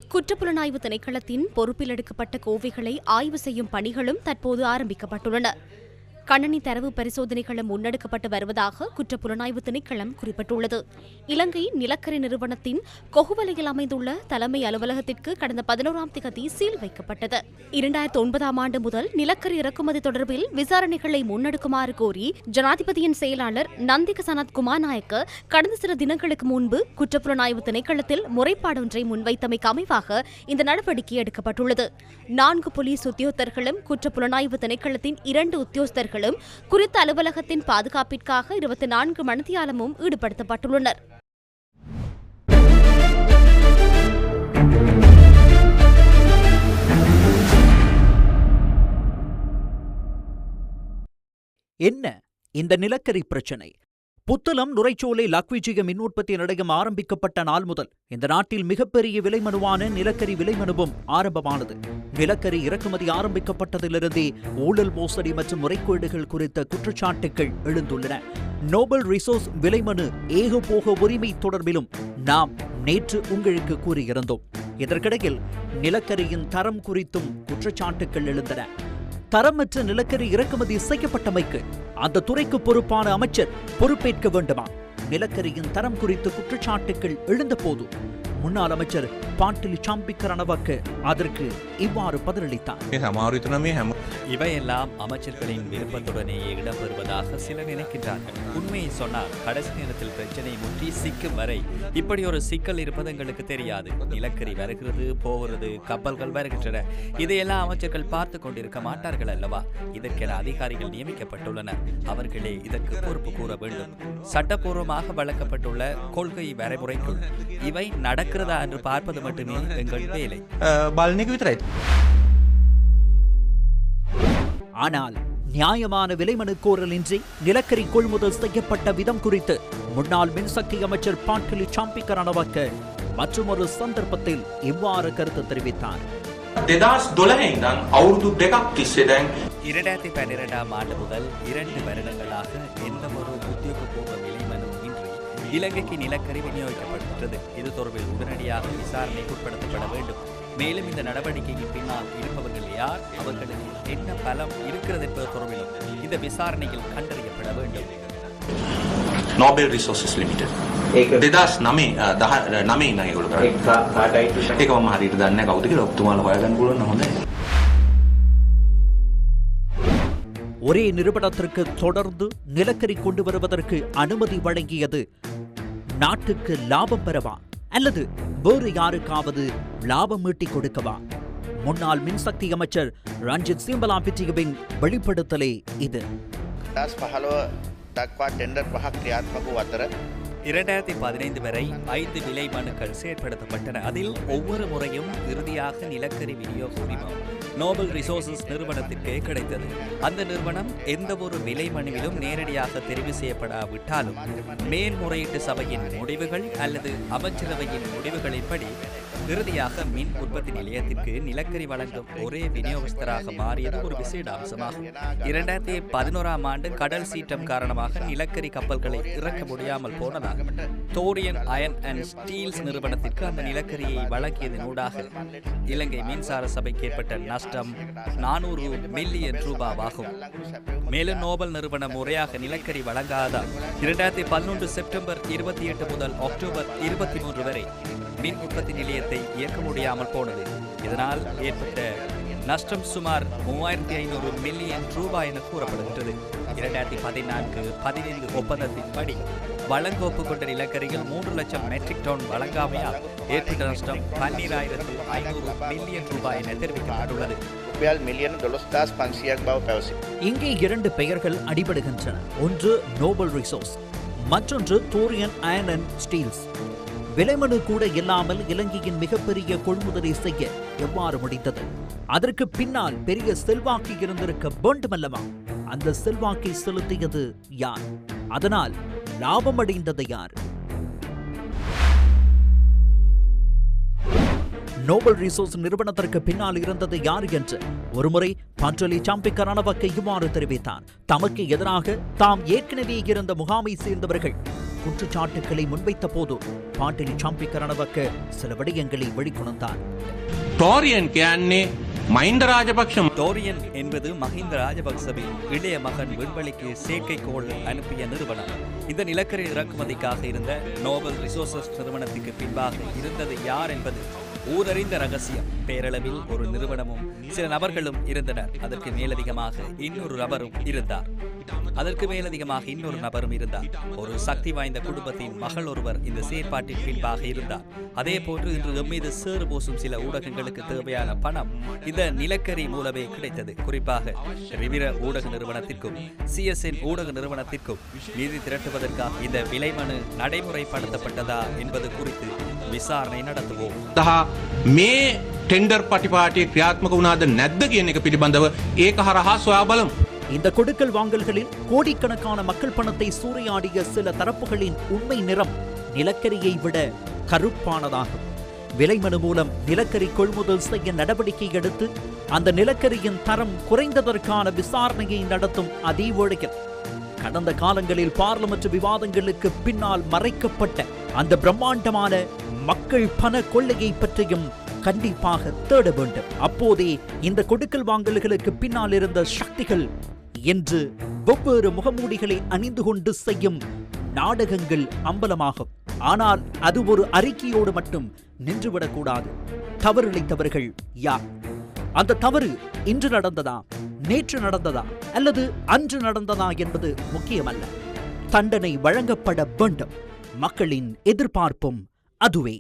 குற்றப்புலனாய்வு திணைக்களத்தின் பொறுப்பில் எடுக்கப்பட்ட கோவைகளை ஆய்வு செய்யும் பணிகளும் தற்போது ஆரம்பிக்கப்பட்டுள்ளன. கணனி தரவு பரிசோதனைகளும் முன்னெடுக்கப்பட்டு வருவதாக குற்றப்புலனாய்வு திணைக்களம் குறிப்பிட்டுள்ளது. இலங்கை நிலக்கரி நிறுவனத்தின் கொகுவலையில் அமைந்துள்ள தலைமை அலுவலகத்திற்கு கடந்த 11ஆம் தேதி சீல் வைக்கப்பட்டது. 2009ஆம் ஆண்டு முதல் நிலக்கரி இறக்குமதி தொடர்பில் விசாரணைகளை முன்னெடுக்குமாறு கோரி ஜனாதிபதியின் செயலாளர் நந்திக சனத் குமாநாயக்க கடந்த சில தினங்களுக்கு முன்பு குற்றப்புலனாய்வு திணைக்களத்தில் முறைப்பாடொன்றை முன்வைத்தமைக்கு அமைவாக இந்த நடவடிக்கை எடுக்கப்பட்டுள்ளது. 4 போலீஸ் உத்தியோகத்தர்களும் குற்றப்புலனாய்வு திணைக்களத்தின் 2 உத்தியோகஸ்தர்கள் குறித்த அலுவலகத்தின் பாதுகாப்பிற்காக 24 மணித்தியாலமும் ஈடுபடுத்தப்பட்டுள்ளனர். என்ன இந்த நிலக்கரி பிரச்சினை? புத்தளம் நுரைச்சோலை லக்விஜிய மின் உற்பத்தி நிலையம் ஆரம்பிக்கப்பட்ட நாள் முதல் இந்த நாட்டில் மிகப்பெரிய விலைமனுவான நிலக்கரி விலைமனுவும் ஆரம்பமானது. நிலக்கரி இறக்குமதி ஆரம்பிக்கப்பட்டதிலிருந்தே ஊழல், மோசடி மற்றும் முறைகேடுகள் குறித்த குற்றச்சாட்டுகள் எழுந்துள்ளன. நோபல் ரிசோர்ஸ் விலைமனு ஏகபோக உரிமை தொடர்பிலும் நாம் நேற்று உங்களுக்கு கூறியிருந்தோம். இதற்கிடையில் நிலக்கரியின் தரம் குறித்தும் குற்றச்சாட்டுகள் எழுந்தன. தரமற்ற நிலக்கரி இறக்குமதி செய்யப்பட்டமைக்கு அந்த துறைக்கு பொறுப்பான அமைச்சர் பொறுப்பேற்க வேண்டுமா? நிலக்கரியின் தரம் குறித்து குற்றச்சாட்டுகள் எழுந்தபோது முன்னாள் அமைச்சர் பாட்டிலி சாம்பிக்க ரணவக்க அதற்கு இவ்வாறு பதிலளித்தார். இவையெல்லாம் அமைச்சர்களின் விருப்பத்துடனேயே இடம்பெறுவதாக சிலர் நினைக்கின்றார்கள். உண்மையை சொன்னால் கடைசி நேரத்தில் பிரச்சனை முற்றி சிக்கும் வரை இப்படி ஒரு சிக்கல் இருப்பது எங்களுக்கு தெரியாது. நிலக்கரி வருகிறது, போகிறது, கப்பல்கள் வருகின்றன. இதையெல்லாம் அமைச்சர்கள் பார்த்து கொண்டிருக்க மாட்டார்கள் அல்லவா? இதற்கென அதிகாரிகள் நியமிக்கப்பட்டுள்ளனர். அவர்களே இதற்கு பொறுப்பு கூற வேண்டும். சட்டப்பூர்வமாக வழங்கப்பட்டுள்ள கொள்கை வரைமுறைக்குள் இவை நடக்கிறதா என்று பார்ப்பது மட்டுமே எங்கள் வேலை. ஆனால் நியாயமான விலைமனு கோரலின்றி நிலக்கரி கொள்முதல் செய்யப்பட்ட விதம் குறித்து முன்னாள் மின்சக்தி அமைச்சர் பாட்டிலி சாம்பிக்க ரணவக்க மற்றொரு சந்தர்ப்பத்தில் இவ்வாறு கருத்து தெரிவித்தார். 2012ஆம் ஆண்டு முதல் 2 வருடங்களாக எந்த ஒரு உத்தியோகபூர்வ விலைமனு இன்றி இலங்கைக்கு நிலக்கரி விநியோகிக்கப்படுகின்றது. இது தொடர்பில் உடனடியாக விசாரணைக்கு உட்படுத்தப்பட வேண்டும். மேலும் இந்த நடவடிக்கைக்கு பின்னால் இருப்பவர்கள் யார், அவர்களுக்கு என்ன பலம் இருக்கிறது என்பது தொடர்பிலும் இந்த விசாரணையில் கண்டறியப்பட வேண்டும். Nobel Resources Limited 2009 ඉඳන් ඒගොල්ලෝ කරන්නේ. ඒක මම හරියට දන්නේ නැහැ කවුද කියලා. ඔබතුමාලා හොයාගන්න පුළුවන් නම් හොඳයි. ஒரே நிறுவனத்திற்கு தொடர்ந்து நிலக்கரி கொண்டு வருவதற்கு அனுமதி வழங்கியது நாட்டுக்கு லாபம் பெறவா அல்லது வேறு யாருக்காவது லாபம் ஈட்டிக் கொடுக்கவா? முன்னாள் மின்சக்தி அமைச்சர் ரஞ்சித் சிம்பலா பிட்டியவின் வெளிப்படுத்தலே இது. 2015 வரை 5 விலை மனுக்கள் செயற்படுத்தப்பட்டன. அதில் ஒவ்வொரு முறையும் இறுதியாக நிலக்கரி விநியோக உரிமம் நோபல் ரிசோர்சஸ் நிறுவனத்திற்கே கிடைத்தது. அந்த நிறுவனம் எந்த ஒரு விலை மனுவிலும் நேரடியாக தெரிவு செய்யப்படாவிட்டாலும் மேல்முறையீட்டு சபையின் முடிவுகள் அல்லது அமைச்சரவையின் முடிவுகளின்படி இறுதியாக மின் உற்பத்தி நிலையத்திற்கு நிலக்கரி வழங்கும் ஒரே விநியோகஸ்தராக மாறியது ஒரு விசேட அம்சமாகும். 2011ஆம் ஆண்டு கடல் சீற்றம் காரணமாக நிலக்கரி கப்பல்களை இறக்க முடியாமல் போனதால் தோரியன் அயன் அண்ட் ஸ்டீல்ஸ் நிறுவனத்திற்கு அந்த நிலக்கரியை வழங்கியதனூடாக இலங்கை மின்சார சபைக்கு ஏற்பட்ட நஷ்டம் 400 மில்லியன் ரூபாவாகும். மேலும் நோபல் நிறுவனம் முறையாக நிலக்கரி வழங்காததால் 2011 செப்டம்பர் 28 முதல் அக்டோபர் 23 வரை மின் உற்பத்தி நிலையத்தை இயக்க முடியாமல் போனது. இதனால் ஏற்பட்ட நஷ்டம் சுமார் 3500 மில்லியன் ரூபாய் என கூறப்படுகின்றது. 2014-15 ஒப்பந்தத்தின்படி வழங்க ஒப்புக்கொண்ட நிலக்கரியில் 3 லட்சம் மெட்ரிக் டன் வழங்காமையால் ஏற்பட்ட நஷ்டம் 12500 மில்லியன் ரூபாய் என தெரிவிக்கப்பட்டுள்ளது. இங்கே 2 பெயர்கள் அடிபடுகின்றன. ஒன்று நோபல் ரிசோர்ஸ், மற்றொன்று தோரியன் அயன் அண்ட் ஸ்டீல்ஸ். விலைமனு கூட இல்லாமல் இலங்கையின் மிகப்பெரிய கொள்முதலை செய்ய எவ்வாறு முடிந்தது? அதற்கு பின்னால் பெரிய செல்வாக்கு இருந்திருக்க வேண்டுமல்லவா? அந்த செல்வாக்கை செலுத்தியது யார்? அதனால் லாபம் அடைந்தது யார்? நோபல் ரிசோர்ஸ் நிறுவனத்திற்கு பின்னால் இருந்தது யார் என்று ஒருமுறை பாட்டிலி சாம்பிக்க ரணவக்க இவ்வாறு தெரிவித்தார். தமக்கு எதிராக தாம் ஏற்கனவே இருந்த முகாமை சேர்ந்தவர்கள் குற்றச்சாட்டுக்களை முன்வைத்த போது பாட்டில் சாம்பிக்க ரணவக்க சில விடயங்களை வெளிக்கொணர்ந்தார். ටෝරියන් කියන්නේ මහින්ද රාජපක්ෂ டோரியன் என்பது மஹிந்த ராஜபக்சவின் இளைய மகன் விண்வெளிக்கு செயற்கைக்கோள் அனுப்பிய நிறுவனம். இந்த நிலக்கரி இறக்குமதிக்காக இருந்த நோபல் ரிசோர்சஸ் நிறுவனத்துக்கு பின்பாக இருந்தது யார் என்பது ஊரறிந்த ரகசியம். பேரளவில் ஒரு நிறுவனமும் சில நபர்களும் இருந்தனர். அதற்கு மேலதிகமாக இன்னொரு நபரும் இருந்தார். ஒரு சக்தி வாய்ந்த குடும்பத்தின் மகள் ஒருவர் இந்த செயற்பாட்டின் பின்பாக இருந்தார். அதே போன்று இன்று எம்மீது சேறு பூசும் சில ஊடகங்களுக்கு தேவையான பணம் இந்த நிலக்கரி மூலமே கிடைத்தது. குறிப்பாக ரிவிர ஊடக நிறுவனத்திற்கும் CSN ஊடக நிறுவனத்திற்கும் நிதி திரட்டுவதற்காக இந்த விலைமனு நடைமுறைப்படுத்தப்பட்டதா என்பது குறித்து விசாரணை நடத்துவோம். මේ ටෙන්ඩර් පටිපාටිය ක්‍රියාත්මක වුණාද නැද්ද කියන එක පිළිබඳව ඒක හරහා සොයා බලමු. இந்த கொடுக்கல் வாங்கல்களில் கோடிக்கணக்கான மக்கள் பணத்தை சூறையாடிய சில தரப்புகளின் உண்மை நிறம் நிலக்கரியை விட கருப்பானதாகும். விலைமனு மூலம் நிலக்கரி கொள்முதல் செய்ய நடவடிக்கை எடுத்து அந்த நிலக்கரியின் தரம் குறைந்ததற்கான விசாரணையை நடத்தும் அதே வேளையில் கடந்த காலங்களில் பார்லிமெண்ட் விவாதங்களுக்கு பின்னால் மறைக்கப்பட்ட அந்த பிரம்மாண்டமான மக்கள் பண கொள்ளையை பற்றியும் கண்டிப்பாக தேட வேண்டும். அப்போதே இந்த கொடுக்கல் வாங்கல்களுக்கு பின்னால் இருந்த சக்திகள் என்று வெவ்வேறு முகமூடிகளை அணிந்து கொண்டு செய்யும் நாடகங்கள் அம்பலமாகும். ஆனால் அது ஒரு அறிக்கையோடு மட்டும் நின்றுவிடக்கூடாது. தவறிழைத்தவர்கள் யார்? அந்த தவறு இன்று நடந்ததா, நேற்று நடந்ததா அல்லது அன்று நடந்ததா என்பது முக்கியமல்ல. தண்டனை வழங்கப்பட வேண்டும். மக்களின் எதிர்பார்ப்பும் அதுவே.